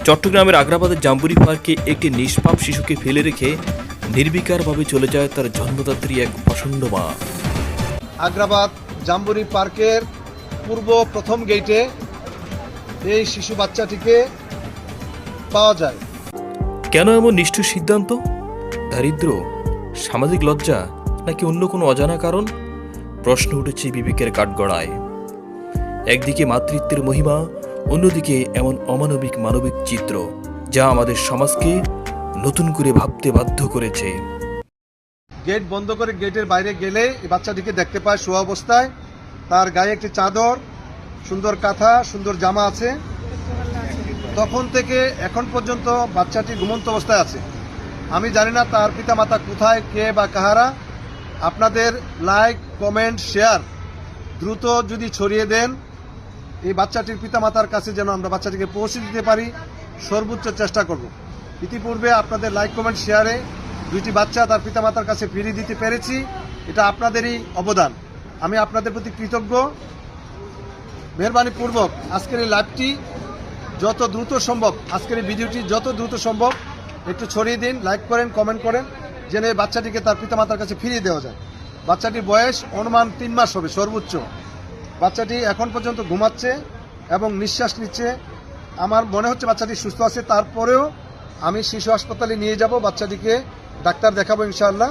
চট্টগ্রামের আগ্রাবাদের জাম্বুরি পার্কে একটি নিষ্পাপ শিশুকে ফেলে রেখে নির্বিকারভাবে চলে যায় তার জন্মদাত্রী এক প্রচণ্ড মা। আগ্রাবাদ জাম্বুরি পার্কের পূর্ব প্রথম গেটে এই শিশু বাচ্চাটিকে পাওয়া যায়। কেন এমন নিষ্ঠুর সিদ্ধান্ত? দারিদ্র, সামাজিক লজ্জা, নাকি অন্য কোনো অজানা কারণ? প্রশ্ন উঠেছে বিবেকের কাঠগড়ায়। একদিকে মাতৃত্বের মহিমা, অন্যদিকে এমন অমানবিক মানবিক চিত্র যা আমাদের সমাজকে নতুন করে ভাবতে বাধ্য করেছে। গেট বন্ধ করে গেটের বাইরে গেলে এই বাচ্চাটিকে দেখতে পায় শোয়া অবস্থায়। তার গায়ে একটি চাদর, সুন্দর কাঁথা, সুন্দর জামা আছে। তখন থেকে এখন পর্যন্ত বাচ্চাটি ঘুমন্ত অবস্থায় আছে। আমি জানি না তার পিতামাতা কোথায়, কে বা কাহারা। আপনাদের লাইক, কমেন্ট, শেয়ার দ্রুত যদি ছড়িয়ে দেন, এই বাচ্চাটির পিতামাতার কাছে যেন আমরা বাচ্চাটিকে পৌঁছে দিতে পারি, সর্বোচ্চ চেষ্টা করব। ইতিপূর্বে আপনাদের লাইক, কমেন্ট, শেয়ারে দুইটি বাচ্চা তার পিতামাতার কাছে ফিরিয়ে দিতে পেরেছি। এটা আপনাদেরই অবদান। আমি আপনাদের প্রতি কৃতজ্ঞ। মেহরবানিপূর্বক আজকের এই লাইভটি যত দ্রুত সম্ভব, আজকের এই ভিডিওটি যত দ্রুত সম্ভব একটু ছড়িয়ে দিন, লাইক করেন, কমেন্ট করেন, যেন এই বাচ্চাটিকে তার পিতামাতার কাছে ফিরিয়ে দেওয়া যায়। বাচ্চাটির বয়স অনুমান 3 মাস হবে সর্বোচ্চ। বাচ্চাটি এখন পর্যন্ত ঘুমাচ্ছে এবং নিঃশ্বাস নিচ্ছে। আমার মনে হচ্ছে বাচ্চাটি সুস্থ আছে। তারপরেও আমি শিশু হাসপাতালে নিয়ে যাব, বাচ্চাটিকে ডাক্তার দেখাবো ইনশাআল্লাহ।